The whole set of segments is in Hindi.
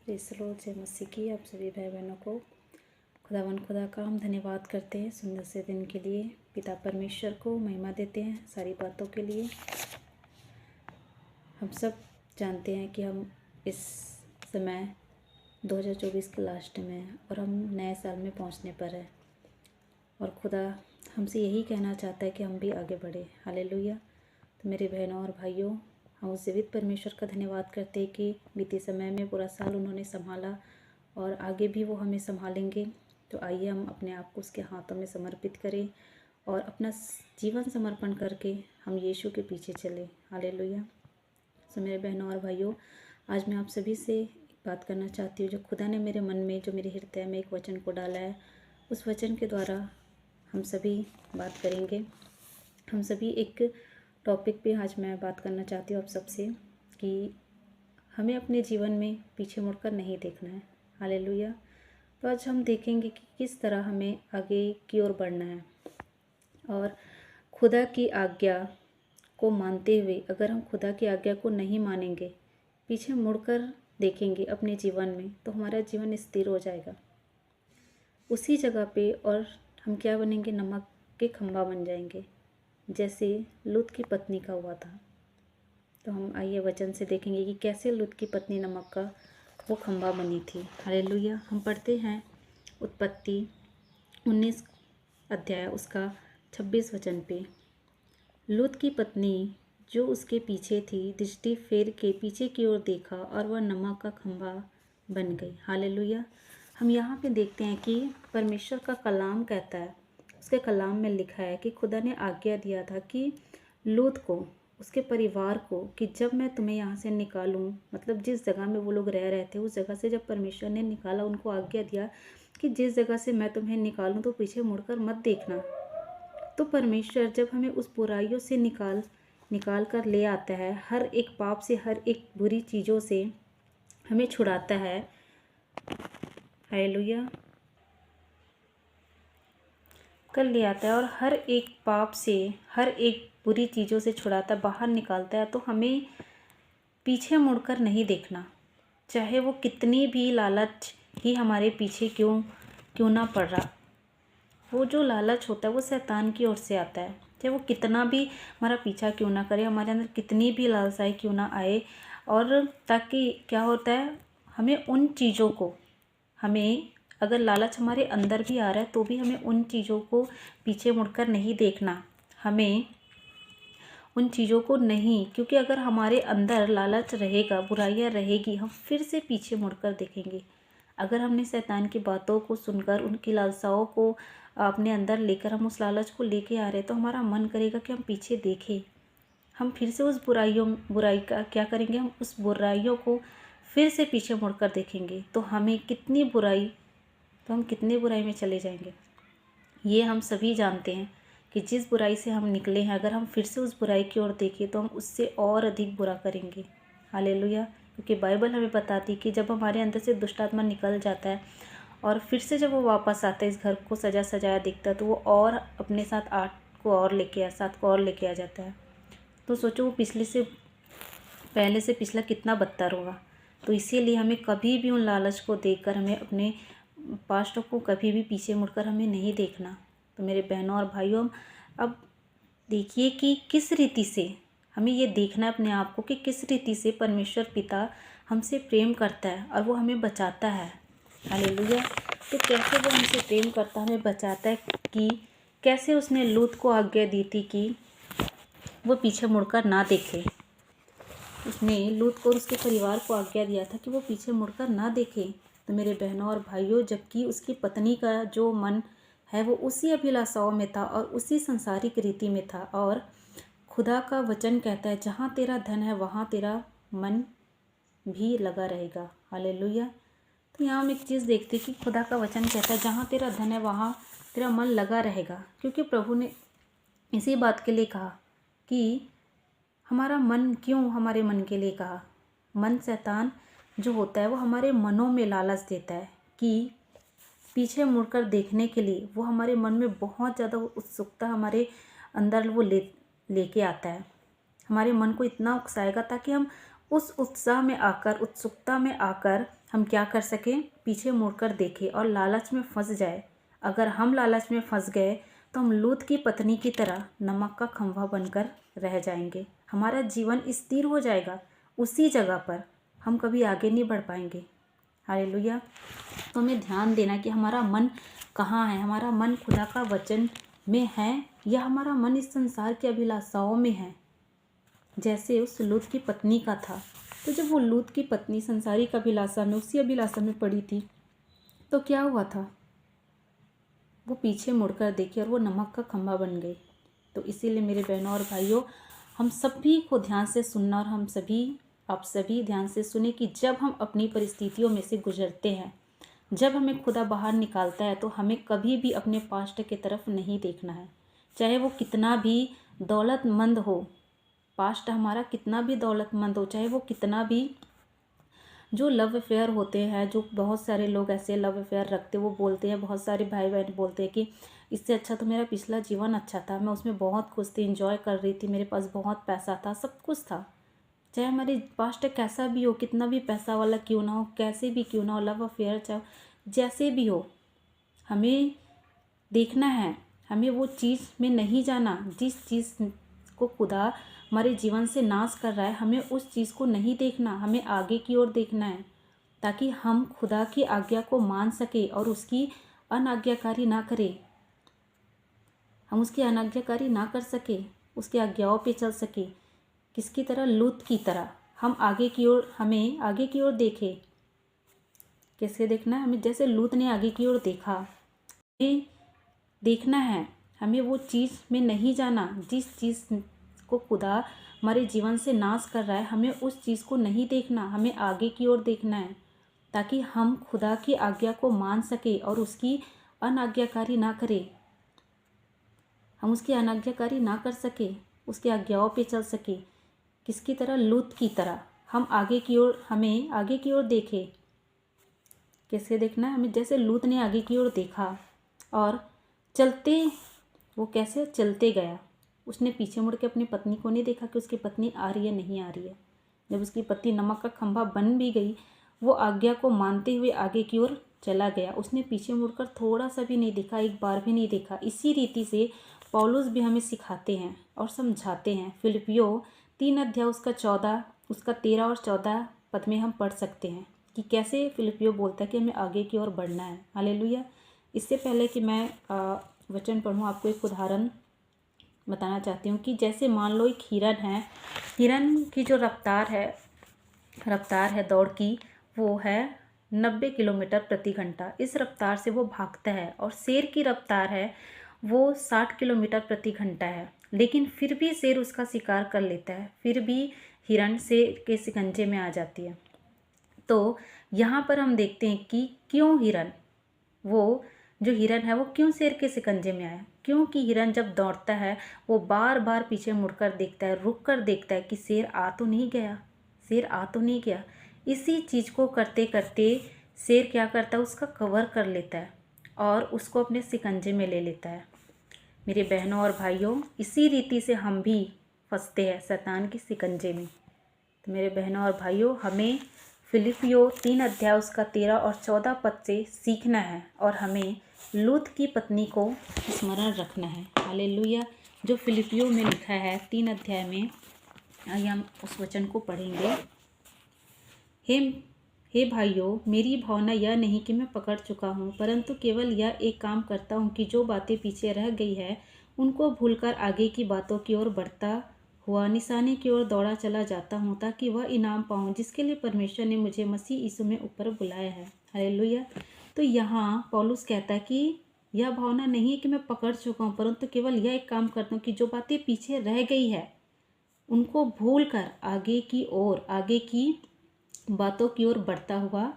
प्रेज़ द लॉर्ड, जय मसीह की। आप सभी भाई बहनों को खुदा का हम धन्यवाद करते हैं सुंदर से दिन के लिए। पिता परमेश्वर को महिमा देते हैं सारी बातों के लिए। हम सब जानते हैं कि हम इस समय 2024 के लास्ट में हैं और हम नए साल में पहुंचने पर है और खुदा हमसे यही कहना चाहता है कि हम भी आगे बढ़े। हालेलुया। तो मेरे बहनों और भाइयों, हम उस जीवित परमेश्वर का धन्यवाद करते हैं कि बीते समय में पूरा साल उन्होंने संभाला और आगे भी वो हमें संभालेंगे। तो आइए हम अपने आप को उसके हाथों में समर्पित करें और अपना जीवन समर्पण करके हम यीशु के पीछे चलें। हालेलुया। तो मेरे बहनों और भाइयों, आज मैं आप सभी से एक बात करना चाहती हूँ जो खुदा ने मेरे मन में, जो मेरे हृदय में एक वचन को डाला है। उस वचन के द्वारा हम सभी बात करेंगे। हम सभी एक टॉपिक पे आज मैं बात करना चाहती हूँ आप सबसे कि हमें अपने जीवन में पीछे मुड़कर नहीं देखना है। हालेलुया। तो आज हम देखेंगे कि किस तरह हमें आगे की ओर बढ़ना है और खुदा की आज्ञा को मानते हुए अगर हम खुदा की आज्ञा को नहीं मानेंगे, पीछे मुड़कर देखेंगे अपने जीवन में, तो हमारा जीवन स्थिर हो जाएगा उसी जगह पे और हम क्या बनेंगे, नमक के खंभा बन जाएंगे, जैसे लूत की पत्नी का हुआ था। तो हम आइए वचन से देखेंगे कि कैसे लूत की पत्नी नमक का वो खंभा बनी थी। हालेलुया। हम पढ़ते हैं उत्पत्ति 19 अध्याय उसका 26 वचन पे। लूत की पत्नी जो उसके पीछे थी, दृष्टि फेर के पीछे की ओर देखा और वह नमक का खंभा बन गई। हालेलुया। हम यहाँ पे देखते हैं कि परमेश्वर का कलाम कहता है, उसके कलाम में लिखा है कि खुदा ने आज्ञा दिया था कि लूत को, उसके परिवार को, कि जब मैं तुम्हें यहाँ से निकालूं, मतलब जिस जगह में वो लोग रह रहे थे उस जगह से जब परमेश्वर ने निकाला, उनको आज्ञा दिया कि जिस जगह से मैं तुम्हें निकालूं तो पीछे मुड़कर मत देखना। तो परमेश्वर जब हमें उस बुराइयों से निकाल कर ले आता है, हर एक पाप से, हर एक बुरी चीज़ों से हमें छुड़ाता है। हालेलुया। कर ले आता है और हर एक पाप से, हर एक बुरी चीज़ों से छुड़ाता, बाहर निकालता है। तो हमें पीछे मुड़कर नहीं देखना, चाहे वो कितनी भी लालच ही हमारे पीछे क्यों ना पड़ रहा। वो जो लालच होता है वो शैतान की ओर से आता है, चाहे वो कितना भी हमारा पीछा क्यों ना करे, हमारे अंदर कितनी भी लालसाई क्यों ना आए। और ताकि क्या होता है, हमें उन चीज़ों को, हमें अगर लालच हमारे अंदर भी आ रहा है तो भी हमें उन चीज़ों को पीछे मुड़कर नहीं देखना, हमें उन चीज़ों को नहीं, क्योंकि अगर हमारे अंदर लालच रहेगा, बुराइयां रहेगी, हम फिर से पीछे मुड़कर देखेंगे। अगर हमने शैतान की बातों को सुनकर, उनकी लालसाओं को अपने अंदर लेकर हम उस लालच को लेके आ रहे हैं, तो हमारा मन करेगा कि हम पीछे देखें, हम फिर से उस बुराई का क्या करेंगे, हम उस बुराइयों को फिर से पीछे मुड़कर देखेंगे। तो हम कितनी बुराई में चले जाएंगे। ये हम सभी जानते हैं कि जिस बुराई से हम निकले हैं, अगर हम फिर से उस बुराई की ओर देखें तो हम उससे और अधिक बुरा करेंगे। हालेलुया। क्योंकि बाइबल हमें बताती है कि जब हमारे अंदर से दुष्ट आत्मा निकल जाता है और फिर से जब वो वापस आता है, इस घर को सजा सजाया दिखता है, तो वो और अपने साथ 7 को और लेके आ जाता है। तो सोचो वो पहले से पिछला कितना बदतर होगा। तो इसीलिए हमें कभी भी उन लालच को देखकर, हमें अपने पास्ट को कभी भी पीछे मुड़कर हमें नहीं देखना। तो मेरे बहनों और भाइयों, अब देखिए कि किस रीति से हमें ये देखना है अपने आप को, कि किस रीति से परमेश्वर पिता हमसे प्रेम करता है और वो हमें बचाता है। हालेलुया। तो कैसे वो हमसे प्रेम करता है, हमें बचाता है, कि कैसे उसने लूत को आज्ञा दी थी कि वो पीछे मुड़कर ना देखे। उसने लूत को और उसके परिवार को आज्ञा दिया था कि वो पीछे मुड़कर ना देखे। तो मेरे बहनों और भाइयों, जबकि उसकी पत्नी का जो मन है वो उसी अभिलाषाओं में था और उसी संसारिक रीति में था, और खुदा का वचन कहता है जहाँ तेरा धन है वहाँ तेरा मन भी लगा रहेगा। हालेलुया। तो यहाँ हम एक चीज़ देखते हैं कि खुदा का वचन कहता है जहाँ तेरा धन है वहाँ तेरा मन लगा रहेगा, क्योंकि प्रभु ने इसी बात के लिए कहा कि हमारा मन, क्यों हमारे मन के लिए कहा। मन, शैतान जो होता है वो हमारे मनों में लालच देता है कि पीछे मुड़कर देखने के लिए, वो हमारे मन में बहुत ज़्यादा उत्सुकता हमारे अंदर वो लेके आता है, हमारे मन को इतना उकसाएगा ताकि हम उस उत्साह में आकर, उत्सुकता में आकर हम क्या कर सकें, पीछे मुड़कर देखें और लालच में फंस जाए। अगर हम लालच में फंस गए तो हम लूत की पत्नी की तरह नमक का खंभा बनकर रह जाएंगे। हमारा जीवन स्थिर हो जाएगा उसी जगह पर, हम कभी आगे नहीं बढ़ पाएंगे। हालेलुया। तो हमें ध्यान देना कि हमारा मन कहाँ है। हमारा मन खुदा का वचन में है या हमारा मन इस संसार की अभिलाषाओं में है, जैसे उस लूत की पत्नी का था। तो जब वो लूत की पत्नी संसारिक अभिलाषा में, उसी अभिलाषा में पड़ी थी, तो क्या हुआ था, वो पीछे मुड़कर देखी और वो नमक का खंभा बन गई। तो इसीलिए मेरे बहनों और भाइयों, हम सभी को ध्यान से सुनना, और हम सभी, आप सभी ध्यान से सुने कि जब हम अपनी परिस्थितियों में से गुजरते हैं, जब हमें खुदा बाहर निकालता है, तो हमें कभी भी अपने पास्ट की तरफ नहीं देखना है, चाहे वो कितना भी दौलतमंद हो। पास्ट हमारा कितना भी दौलतमंद हो, चाहे वो कितना भी, जो लव अफेयर होते हैं, जो बहुत सारे लोग ऐसे लव अफेयर रखते, वो बोलते हैं, बहुत सारे भाई बहन बोलते हैं कि इससे अच्छा तो मेरा पिछला जीवन अच्छा था, मैं उसमें बहुत खुश थी, इंजॉय कर रही थी, मेरे पास बहुत पैसा था, सब कुछ था। चाहे हमारी पास्ट कैसा भी हो, कितना भी पैसा वाला क्यों ना हो, कैसे भी क्यों ना हो, लव अफेयर चाहे जैसे भी हो, हमें देखना है, हमें वो चीज़ में नहीं जाना जिस चीज़ को खुदा हमारे जीवन से नाश कर रहा है। हमें उस चीज़ को नहीं देखना, हमें आगे की ओर देखना है, ताकि हम खुदा की आज्ञा को मान सके और उसकी अनाज्ञाकारी ना करें। हम उसकी अनाज्ञाकारी ना कर सके, उसकी आज्ञाओं पे चल सके। किसकी तरह, लूत की तरह हम आगे की ओर, हमें आगे की ओर देखें। कैसे देखना है, हमें जैसे लूत ने आगे की ओर देखा, हमें देखना है, हमें वो चीज़ में नहीं जाना जिस चीज़ को खुदा हमारे जीवन से नाश कर रहा है। हमें उस चीज़ को नहीं देखना, हमें आगे की ओर देखना है, ताकि हम खुदा की आज्ञा को मान सके और उसकी अनाज्ञाकारी ना करें। हम उसकी अनाज्ञाकारी ना कर सके, उसकी आज्ञाओं पे चल सके। किसकी तरह, लूत की तरह हम आगे की ओर, हमें आगे की ओर देखें। कैसे देखना है, हमें जैसे लूत ने आगे की ओर देखा और चलते, वो कैसे चलते गया। उसने पीछे मुड़ के अपनी पत्नी को नहीं देखा कि उसकी पत्नी आ रही है नहीं आ रही है। जब उसकी पत्नी नमक का खंभा बन भी गई, वो आज्ञा को मानते हुए आगे की ओर चला गया। उसने पीछे मुड़कर थोड़ा सा भी नहीं देखा, एक बार भी नहीं देखा। इसी रीति से पौलुस भी हमें सिखाते हैं और समझाते हैं। फिलिपियो 3 अध्याय उसका 13 और 14 पद में हम पढ़ सकते हैं कि कैसे फिलिपियो बोलता है कि हमें आगे की ओर बढ़ना है। हालेलुया। इससे पहले कि मैं वचन पढ़ूँ, आपको एक उदाहरण बताना चाहती हूँ कि जैसे मान लो एक हिरन है, हिरन की जो रफ्तार है दौड़ की, वो है 90 किलोमीटर प्रति घंटा। इस रफ्तार से वो भागता है। और शेर की रफ्तार है वो 60 किलोमीटर प्रति घंटा है, लेकिन फिर भी शेर उसका शिकार कर लेता है, फिर भी हिरन शेर के शिकंजे में आ जाती है। तो यहाँ पर हम देखते हैं कि क्यों हिरन, वो जो हिरन है वो क्यों शेर के शिकंजे में आया। क्योंकि हिरन जब दौड़ता है, वो बार बार पीछे मुड़कर देखता है, रुक कर देखता है कि शेर आ तो नहीं गया, शेर आ तो नहीं गया। इसी चीज़ को करते करते शेर क्या करता है, उसका कवर कर लेता है और उसको अपने शिकंजे में ले लेता है। मेरे बहनों और भाइयों, इसी रीति से हम भी फंसते हैं शैतान के शिकंजे में। तो मेरे बहनों और भाइयों, हमें फिलिपियो 3 अध्याय उसका 13 और 14 पद से सीखना है और हमें लूत की पत्नी को स्मरण रखना है। हालेलुया। जो फिलिपियो में लिखा है 3 अध्याय में, आइए हम उस वचन को पढ़ेंगे। हे भाइयों, मेरी भावना यह नहीं कि मैं पकड़ चुका हूँ, परंतु केवल यह एक काम करता हूँ कि जो बातें पीछे रह गई है उनको भूलकर आगे की बातों की ओर बढ़ता हुआ निशाने की ओर दौड़ा चला जाता हूँ, ताकि वह इनाम पाऊँ जिसके लिए परमेश्वर ने मुझे मसीह यीशु में ऊपर बुलाया है। हालेलुया। तो यहाँ पौलुस कहता है कि यह भावना नहीं है कि मैं पकड़ चुका हूँ, परंतु केवल यह एक काम करता हूँ कि जो बातें पीछे रह गई है उनको भूलकर आगे की ओर, आगे की बातों की ओर बढ़ता हुआ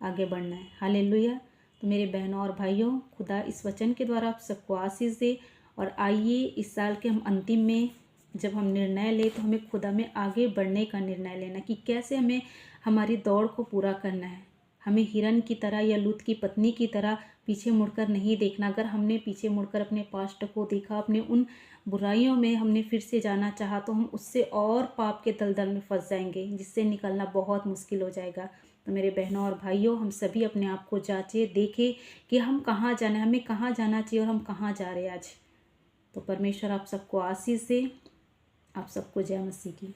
आगे बढ़ना है। हालेलुया। तो मेरे बहनों और भाइयों, खुदा इस वचन के द्वारा आप सबको आशीष दे। और आइए इस साल के हम अंतिम में जब हम निर्णय लें, तो हमें खुदा में आगे बढ़ने का निर्णय लेना कि कैसे हमें हमारी दौड़ को पूरा करना है। हमें हिरन की तरह या लूत की पत्नी की तरह पीछे मुड़कर नहीं देखना। अगर हमने पीछे मुड़कर अपने पास्ट को देखा, अपने उन बुराइयों में हमने फिर से जाना चाहा, तो हम उससे और पाप के दलदल में फंस जाएंगे, जिससे निकलना बहुत मुश्किल हो जाएगा। तो मेरे बहनों और भाइयों, हम सभी अपने आप को जांचें, देखें कि हम कहाँ जाना है, हमें कहाँ जाना चाहिए और हम कहाँ जा रहे हैं आज। तो परमेश्वर आप सबको आशीष दे। आप सबको जय मसीह की।